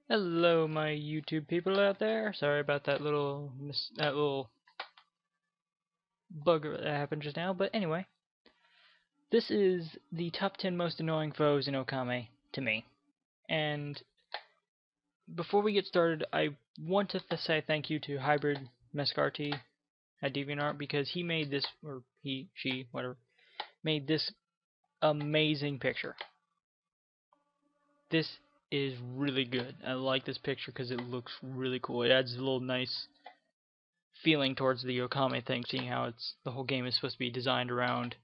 Hello, my YouTube people out there. Sorry about that little bug that happened just now, but anyway, this is the top 10 most annoying foes in Okami to me. And before we get started, I want to say thank you to Hybrid Mescarty at DeviantArt because he made this, or he, she, whatever, made this amazing picture. This is really good. I like this picture because it looks really cool. It adds a little nice feeling towards the Okami thing, seeing how the whole game is supposed to be designed around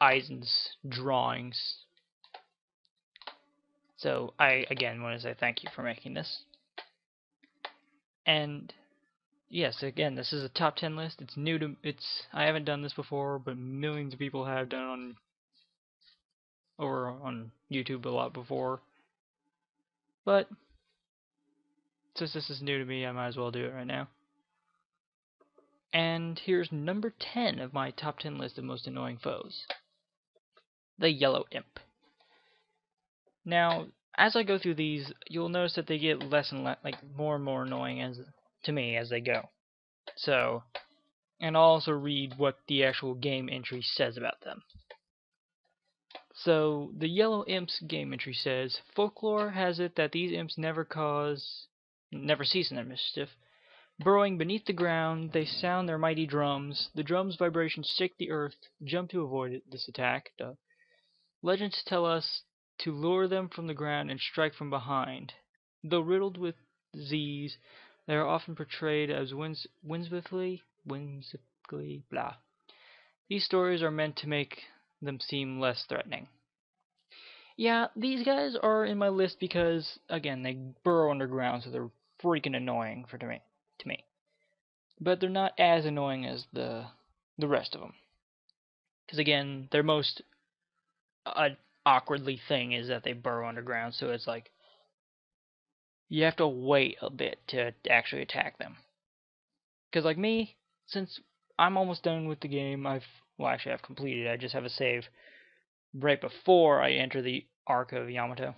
Aizen's drawings. So I again want to say thank you for making this. And yes, again, this is a top 10 list. It's new to I haven't done this before, but millions of people have done on YouTube a lot before. But since this is new to me, I might as well do it right now. And here's number 10 of my top 10 list of most annoying foes. The Yellow Imp. Now, as I go through these, you'll notice that they get less and less, more and more annoying to me as they go. So, and I'll also read what the actual game entry says about them. So, the Yellow Imp's game entry says, folklore has it that these imps never cease in their mischief. Burrowing beneath the ground, they sound their mighty drums. The drums' vibrations shake the earth. Jump to avoid this attack. Duh. Legends tell us to lure them from the ground and strike from behind. Though riddled with disease, they are often portrayed as whimsically blah. These stories are meant to make them seem less threatening. Yeah, these guys are in my list because, again, they burrow underground, so they're freaking annoying to me. But they're not as annoying as the rest of them. Because, again, their most awkwardly thing is that they burrow underground, so it's like you have to wait a bit to actually attack them. Because like me, since I'm almost done with the game, I've completed. I just have a save right before I enter the Arc of Yamato.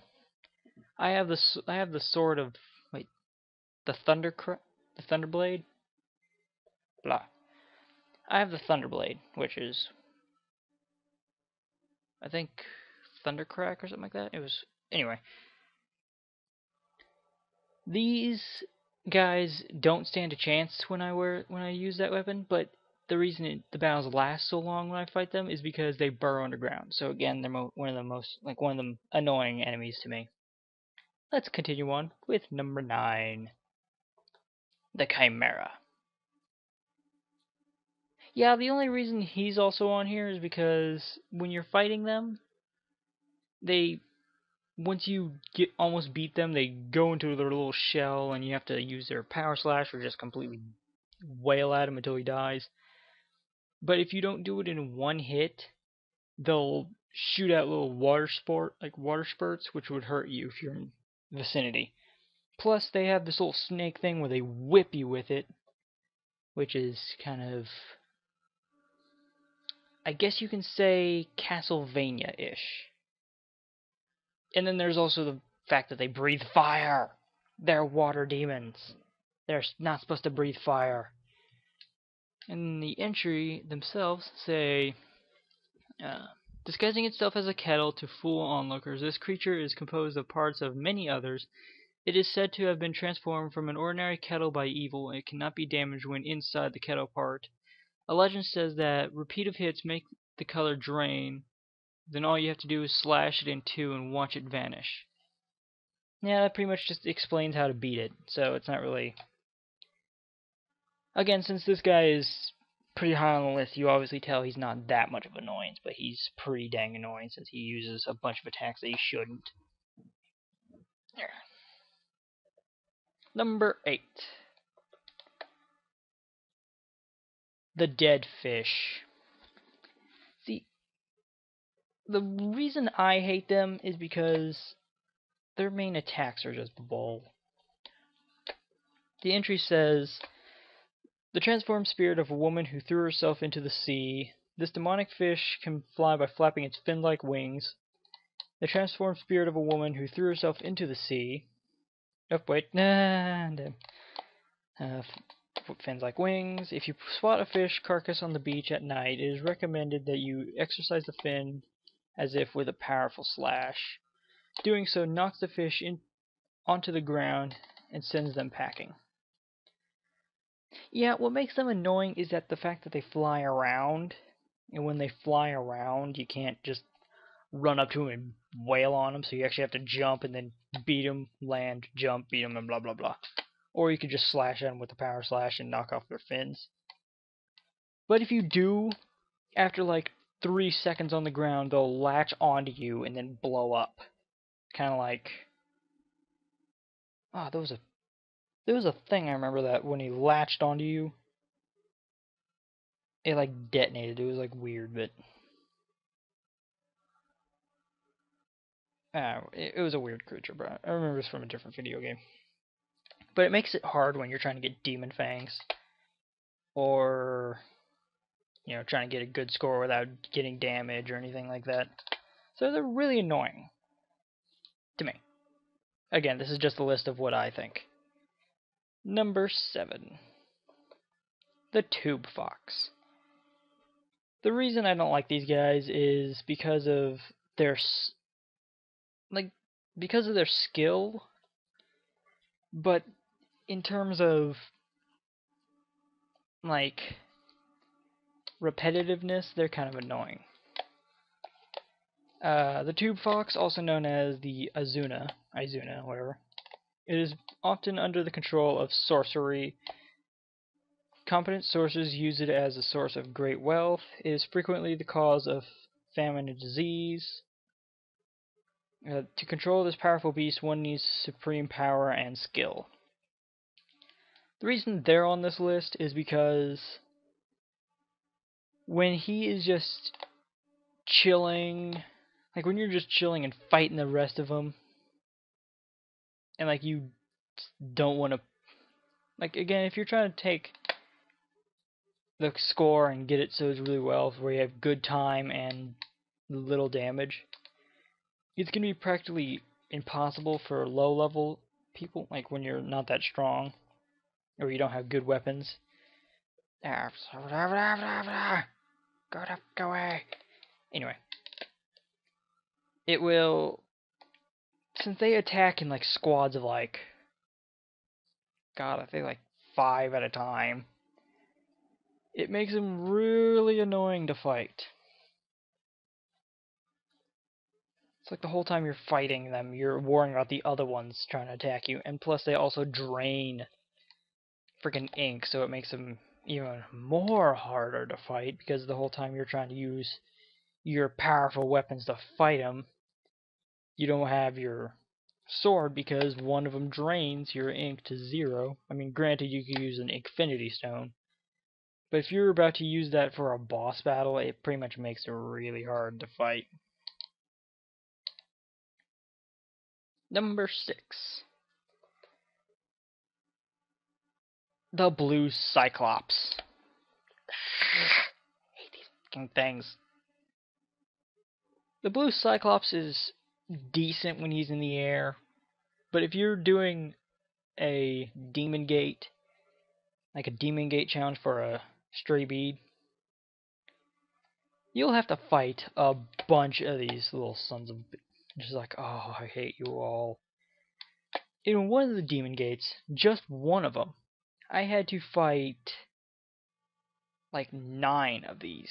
I have the sword of the Thunderblade. Blah. I have the Thunderblade, which is I think Thundercrack or something like that. It was anyway. These guys don't stand a chance when I use that weapon, but the reason the battles last so long when I fight them is because they burrow underground. So again, they're one of the annoying enemies to me. Let's continue on with number 9, the Chimera. Yeah, the only reason he's also on here is because when you're fighting them, once you almost beat them, they go into their little shell, and you have to use their power slash or just completely wail at him until he dies. But if you don't do it in one hit, they'll shoot out little water spurts, which would hurt you if you're in the vicinity. Plus, they have this little snake thing where they whip you with it, which is kind of, I guess you can say, Castlevania-ish. And then there's also the fact that they breathe fire. They're water demons. They're not supposed to breathe fire. And the entry themselves say, disguising itself as a kettle to fool onlookers, this creature is composed of parts of many others. It is said to have been transformed from an ordinary kettle by evil, and it cannot be damaged when inside the kettle part. A legend says that repeated hits make the color drain. Then all you have to do is slash it in two and watch it vanish. Yeah, that pretty much just explains how to beat it, so it's not really... Again, since this guy is pretty high on the list, you obviously tell he's not that much of an annoyance, but he's pretty dang annoying since he uses a bunch of attacks that he shouldn't. Number 8. The Dead Fish. See, the reason I hate them is because their main attacks are just bull. The entry says, the transformed spirit of a woman who threw herself into the sea. This demonic fish can fly by flapping its fin-like wings. The transformed spirit of a woman who threw herself into the sea. Oh, wait. Nah. Fins like wings. If you spot a fish carcass on the beach at night, it is recommended that you exercise the fin as if with a powerful slash. Doing so knocks the fish onto the ground and sends them packing. Yeah, what makes them annoying is that the fact that they fly around, and when they fly around, you can't just run up to them and wail on them, so you actually have to jump and then beat them, land, jump, beat them, and blah blah blah. Or you could just slash at them with a power slash and knock off their fins. But if you do, after like 3 seconds on the ground, they'll latch onto you and then blow up. Kind of like... Oh, there was a thing I remember that when he latched onto you, it like detonated. It was like weird, but... it was a weird creature, but I remember this from a different video game. But it makes it hard when you're trying to get Demon Fangs. Or, you know, trying to get a good score without getting damage or anything like that. So they're really annoying. To me. Again, this is just a list of what I think. Number 7. The Tube Fox. The reason I don't like these guys is because of their skill, but in terms of like repetitiveness, they're kind of annoying. The Tube Fox, also known as the Izuna, whatever, it is often under the control of sorcery. Competent sources use it as a source of great wealth. It is frequently the cause of famine and disease. To control this powerful beast, one needs supreme power and skill. The reason they're on this list is because when he is just chilling, like when you're just chilling and fighting the rest of them, and like you don't want to, like again, if you're trying to take the score and get it so it's really well, where you have good time and little damage, it's going to be practically impossible for low level people, like when you're not that strong or you don't have good weapons. Go away. Anyway, it will, since they attack in like squads of like, God, I think like 5 at a time, it makes them really annoying to fight. It's like the whole time you're fighting them, you're worrying about the other ones trying to attack you, and plus they also drain freaking ink, so it makes them even more harder to fight, because the whole time you're trying to use your powerful weapons to fight them, you don't have your sword because one of them drains your ink to 0. I mean, granted, you could use an Infinity Stone, but if you're about to use that for a boss battle, it pretty much makes it really hard to fight. Number 6. The Blue Cyclops. I hate these fucking things. The Blue Cyclops is decent when he's in the air, but if you're doing a Demon Gate, like a Demon Gate challenge for a stray bead, you'll have to fight a bunch of these little sons of... Just like, oh, I hate you all. In one of the Demon Gates, just one of them, I had to fight like 9 of these.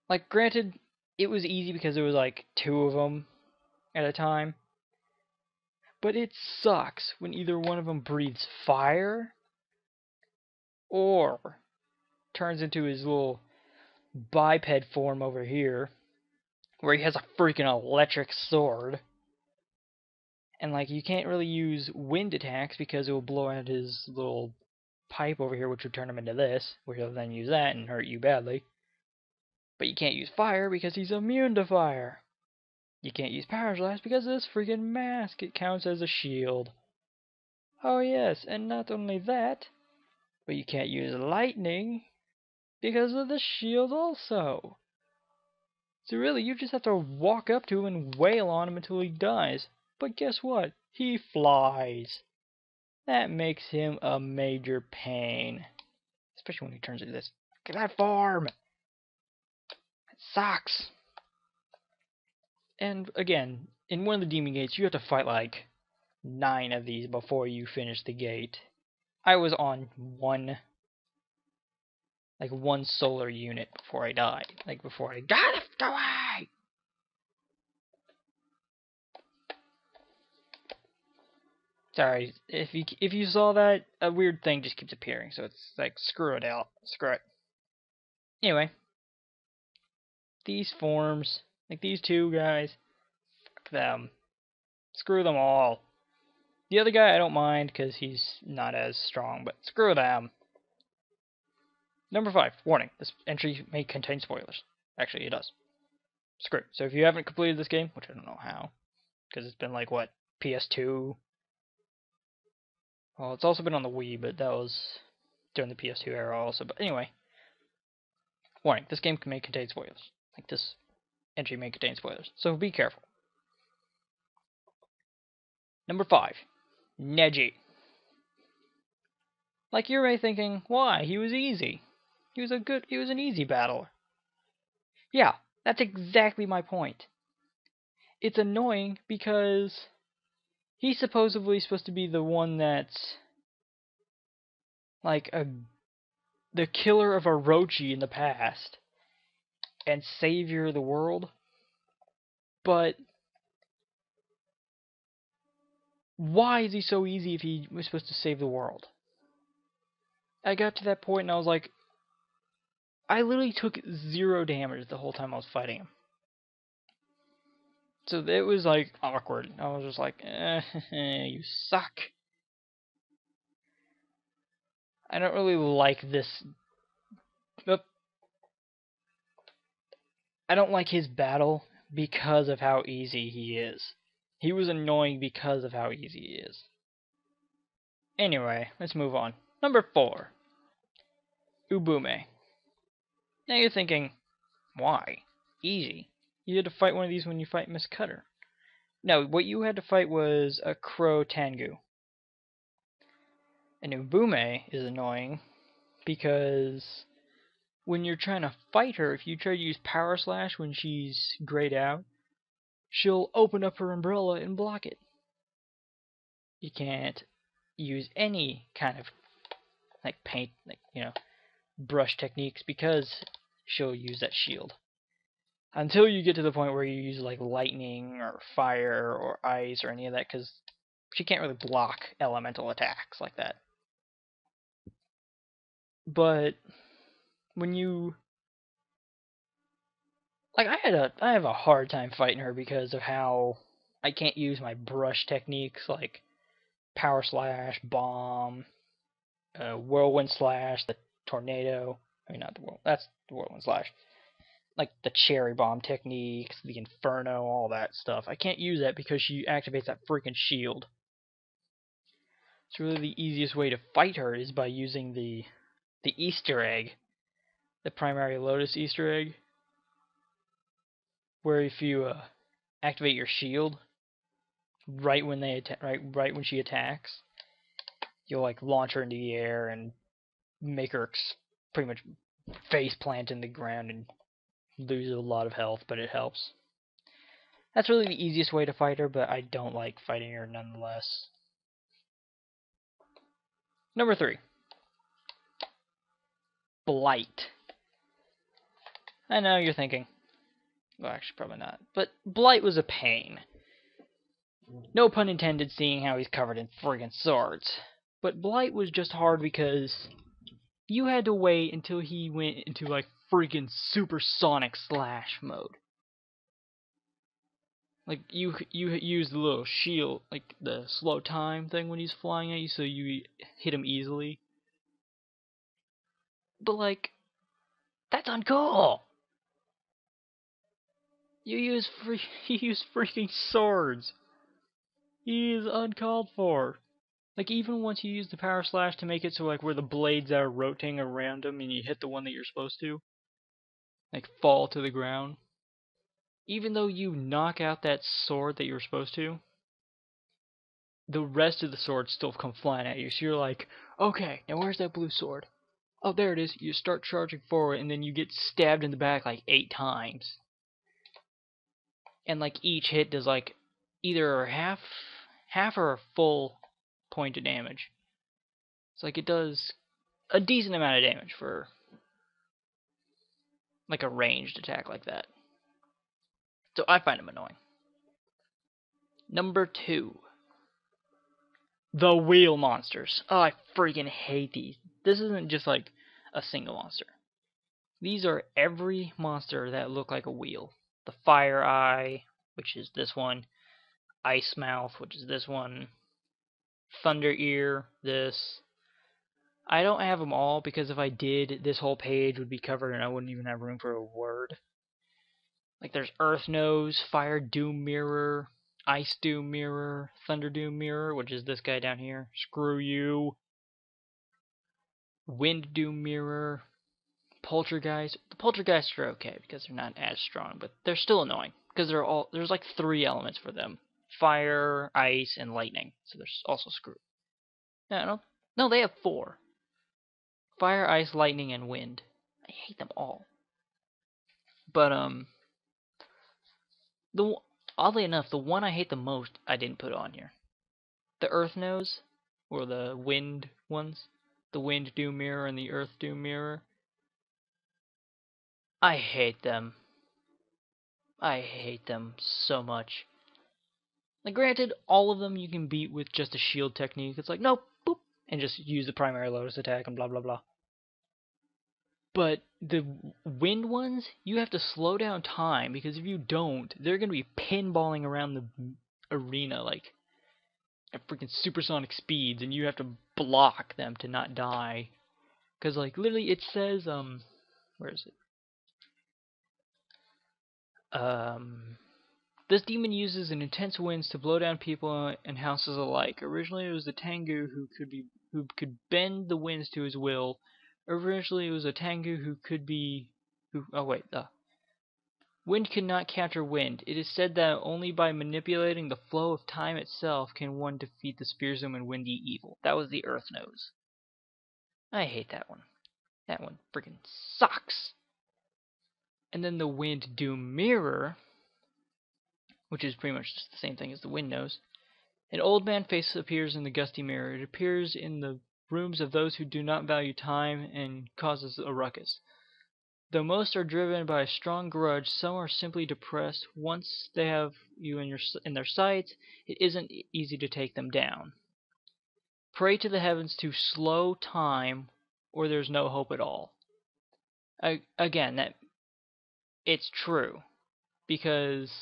Like, granted, it was easy because there was like 2 of them at a time, but it sucks when either one of them breathes fire or turns into his little biped form over here, where he has a freaking electric sword. And like, you can't really use wind attacks because it will blow out his little pipe over here, which would turn him into this, which will then use that and hurt you badly. But you can't use fire because he's immune to fire. You can't use power slash because of this freaking mask. It counts as a shield. Oh yes, and not only that, but you can't use lightning because of the shield also. So really, you just have to walk up to him and wail on him until he dies. But guess what? He flies. That makes him a major pain. Especially when he turns into this. Look at that form! It sucks! And again, in one of the demon gates, you have to fight like 9 of these before you finish the gate. I was on one solar unit before I died. Like before I gotta go away! Sorry, if you saw that, a weird thing just keeps appearing, so it's like screw it out. Screw it. Anyway. These forms, like these two guys, fuck them. Screw them all. The other guy I don't mind because he's not as strong, but screw them. Number 5, warning, this entry may contain spoilers. Actually, it does. Screw it. So if you haven't completed this game, which I don't know how, because it's been like, what, PS2? Well, it's also been on the Wii, but that was during the PS2 era also. But anyway, warning, this game may contain spoilers. Like, this entry may contain spoilers, so be careful. Number 5, NAGI. Like you're right thinking, why? He was easy. He was an easy battler. Yeah, that's exactly my point. It's annoying because he's supposedly supposed to be the one that's like the killer of Orochi in the past and savior of the world. But why is he so easy if he was supposed to save the world? I got to that point and I was like, I literally took 0 damage the whole time I was fighting him. So it was like awkward. I was just like, you suck. I don't really like this. I don't like his battle because of how easy he is. He was annoying because of how easy he is. Anyway, let's move on. Number 4. Ubume. Now you're thinking, why? Easy. You had to fight one of these when you fight Miss Cutter. No, what you had to fight was a Crow Tengu. And Ubume is annoying because when you're trying to fight her, if you try to use Power Slash when she's grayed out, she'll open up her umbrella and block it. You can't use any kind of like paint, like, brush techniques because she'll use that shield. Until you get to the point where you use like lightning or fire or ice or any of that, because she can't really block elemental attacks like that. But when you like, I have a hard time fighting her because of how I can't use my brush techniques like Power Slash, Bomb, Whirlwind Slash, the Tornado. I mean, not the Whirlwind. That's the Whirlwind Slash. Like the Cherry Bomb techniques, the Inferno, all that stuff. I can't use that because she activates that freaking shield. So really the easiest way to fight her is by using the Easter egg. The Primary Lotus Easter egg. Where if you activate your shield right when right when she attacks, you'll like launch her into the air and make her pretty much face plant in the ground and lose a lot of health, but it helps. That's really the easiest way to fight her, but I don't like fighting her nonetheless. Number 3. Blight. I know you're thinking, well, actually probably not, but Blight was a pain. No pun intended, seeing how he's covered in friggin' swords. But Blight was just hard because you had to wait until he went into like freaking supersonic slash mode. Like you use the little shield, like the slow time thing when he's flying at you, so you hit him easily. But like, that's uncool. He used freaking swords. He is uncalled for. Like, even once you use the Power Slash to make it so like where the blades are rotating around him and you hit the one that you're supposed to, like fall to the ground. Even though you knock out that sword that you're supposed to, the rest of the swords still come flying at you. So you're like, okay, now where's that blue sword? Oh, there it is. You start charging forward, and then you get stabbed in the back like 8 times. And like each hit does like either half or a full point of damage. It's like it does a decent amount of damage for like a ranged attack like that. So I find them annoying. Number 2. The wheel monsters. Oh, I freaking hate these. This isn't just like a single monster. These are every monster that look like a wheel. The Fire Eye, which is this one. Ice Mouth, which is this one. Thunder Ear, this. I don't have them all because if I did, this whole page would be covered and I wouldn't even have room for a word. Like there's Earth Nose, Fire Doom Mirror, Ice Doom Mirror, Thunder Doom Mirror, which is this guy down here. Screw you. Wind Doom Mirror, Poltergeist. The Poltergeists are okay because they're not as strong, but they're still annoying because there's like 3 elements for them: fire, ice, and lightning. So they're also screwed. No, they have 4: fire, ice, lightning, and wind. I hate them all. But oddly enough, the one I hate the most I didn't put on here. The Earth Nose, or the Wind ones, the Wind Doom Mirror and the Earth Doom Mirror. I hate them. I hate them so much. Like, granted, all of them you can beat with just a shield technique. It's like, nope, boop, and just use the primary lotus attack and blah blah blah. But the wind ones, you have to slow down time, because if you don't, they're going to be pinballing around the arena like at freaking supersonic speeds, and you have to block them to not die. Because, like, literally it says, where is it? This demon uses an intense winds to blow down people and houses alike. Originally it was the Tengu who could bend the winds to his will. Originally it was a Tengu wind could not capture wind. It is said that only by manipulating the flow of time itself can one defeat the fearsome and windy evil. That was the Earth Nose. I hate that one. That one freaking sucks. And then the Wind Doom Mirror, which is pretty much just the same thing as the Wind Nose. An old man face appears in the gusty mirror. It appears in the rooms of those who do not value time and causes a ruckus. Though most are driven by a strong grudge, some are simply depressed. Once they have you in their sights, it isn't easy to take them down. Pray to the heavens to slow time, or there's no hope at all. Again, it's true, because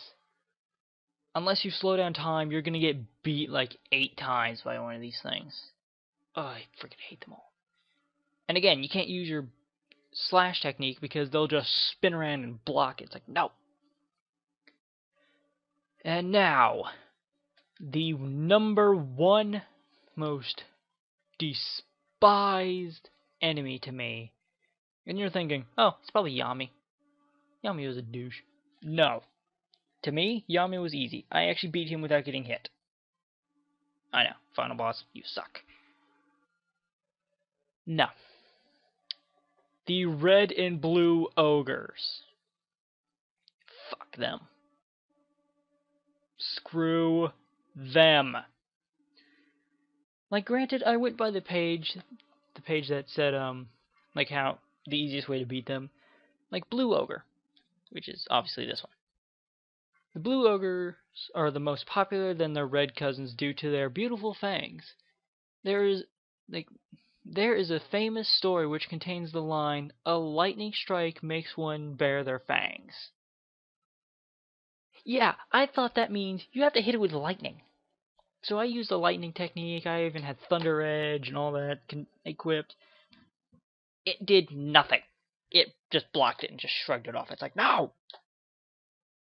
unless you slow down time, you're gonna get beat like 8 times by one of these things. Oh, I freaking hate them all. And again, you can't use your slash technique because they'll just spin around and block it. It's like, no. And now, the number 1 most despised enemy to me. And you're thinking, oh, it's probably Yami. Yami was a douche. No. To me, Yami was easy. I actually beat him without getting hit. I know. Final boss, you suck. No. The red and blue ogres. Fuck them. Screw them. Like, granted, I went by the page that said, like how the easiest way to beat them. Like blue ogre, which is obviously this one. The blue ogres are the most popular than their red cousins due to their beautiful fangs. There is a famous story which contains the line, "A lightning strike makes one bare their fangs." Yeah, I thought that means you have to hit it with lightning. So I used the lightning technique. I even had Thunder Edge and all that equipped. It did nothing. It just blocked it and just shrugged it off. It's like, no!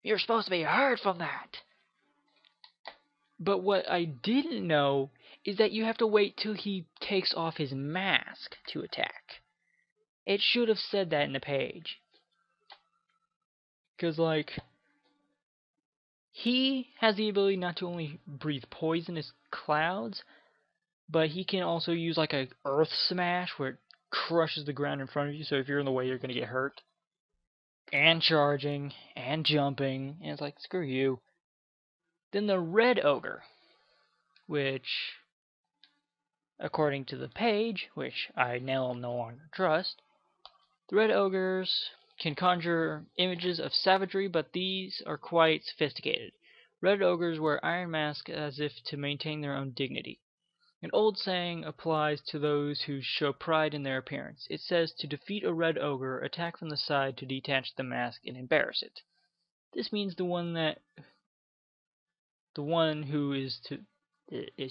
You're supposed to be hurt from that. But what I didn't know is that you have to wait till he takes off his mask to attack. It should have said that in the page. Because, like, He has the ability not to only breathe poisonous clouds, but he can also use like a earth smash where it crushes the ground in front of you, so if you're in the way you're gonna get hurt. And charging, and jumping, and it's like, screw you. Then the red ogre, which, according to the page, which I now no longer trust, the red ogres can conjure images of savagery, but these are quite sophisticated. Red ogres wear iron masks as if to maintain their own dignity. An old saying applies to those who show pride in their appearance. It says, to defeat a red ogre, attack from the side to detach the mask and embarrass it. This means the one who is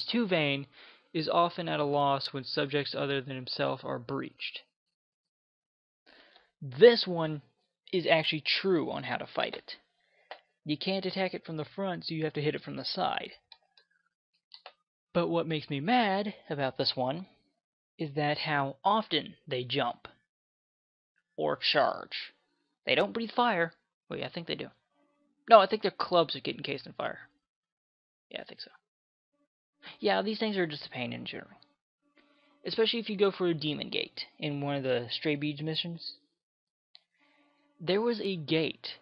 too vain is often at a loss when subjects other than himself are breached. This one is actually true on how to fight it. You can't attack it from the front, so you have to hit it from the side. But what makes me mad about this one is that how often they jump or charge. They don't breathe fire. Wait, I think they do. No, I think their clubs get encased in fire. Yeah, I think so. Yeah, these things are just a pain in general. Especially if you go for a demon gate in one of the Stray Beads missions. There was a gate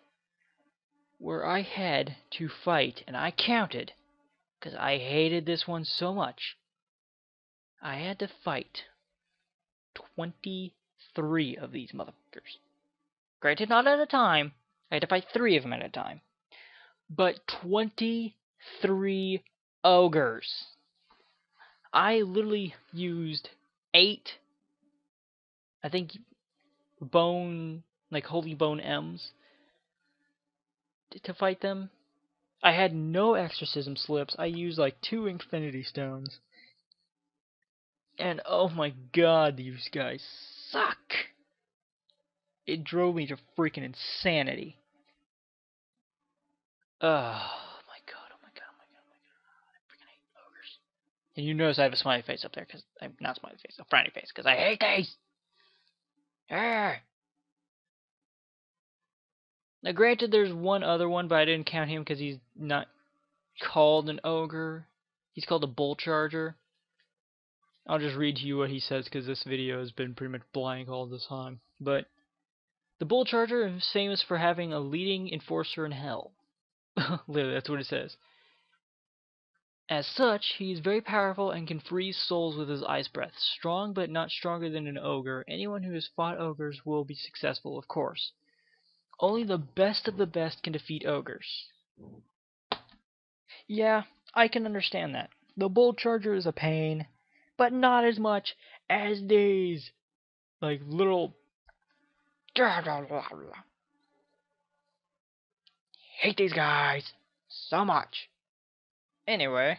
where I had to fight, and I counted, because I hated this one so much. I had to fight 23 of these motherfuckers. Granted, not at a time. I had to fight 3 of them at a time. But 23 ogres. I literally used 8, I think, holy bone M's to fight them. I had no exorcism slips. I used like 2 infinity stones. And oh my god, these guys suck. It drove me to freaking insanity. Oh my god, oh my god, oh my god, oh my god. I freaking hate ogres. And you notice I have a smiley face up there, because I'm not smiley face, a frowny face, because I hate these! Arrgh. Now granted there's one other one, but I didn't count him because he's not called an ogre. He's called a bull charger. I'll just read to you what he says because this video has been pretty much blank all this time. But the bull charger is famous for having a leading enforcer in hell. Literally, that's what it says. As such, he is very powerful and can freeze souls with his ice breath. Strong, but not stronger than an ogre. Anyone who has fought ogres will be successful, of course. Only the best of the best can defeat ogres. Yeah, I can understand that. The bull charger is a pain, but not as much as these, like, little... Hate these guys so much. Anyway,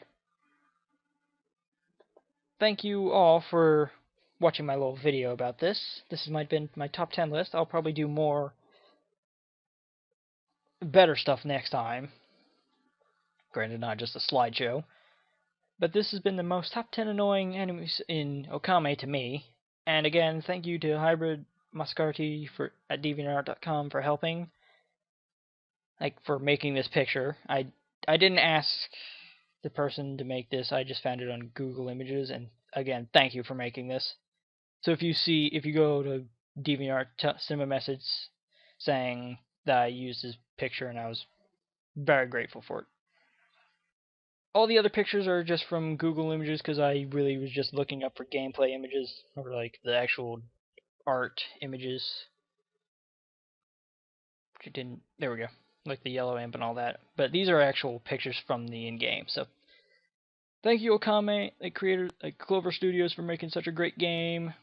thank you all for watching my little video about this. This has been my top 10 list. I'll probably do more better stuff next time. Granted, not just a slideshow. But this has been the most top 10 annoying enemies in Okami to me. And again, thank you to Hybrid Mascarti at DeviantArt.com for helping. For making this picture. I didn't ask the person to make this. I just found it on Google Images. And again, thank you for making this. So if you go to DeviantArt, send me a message saying that I used his picture, and I was very grateful for it. All the other pictures are just from Google Images because I really was just looking up for gameplay images or like the actual art images. Which it didn't. There we go. Like the yellow imp and all that. But these are actual pictures from the in-game. So thank you, Okami, creator at Clover Studios, for making such a great game.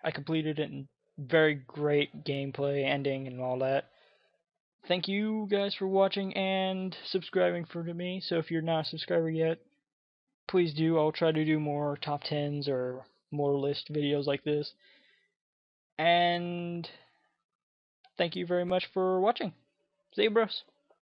I completed it in very great gameplay, ending, and all that. Thank you guys for watching and subscribing to me. So if you're not a subscriber yet, please do. I'll try to do more top 10s or more list videos like this. And thank you very much for watching. See you, bros.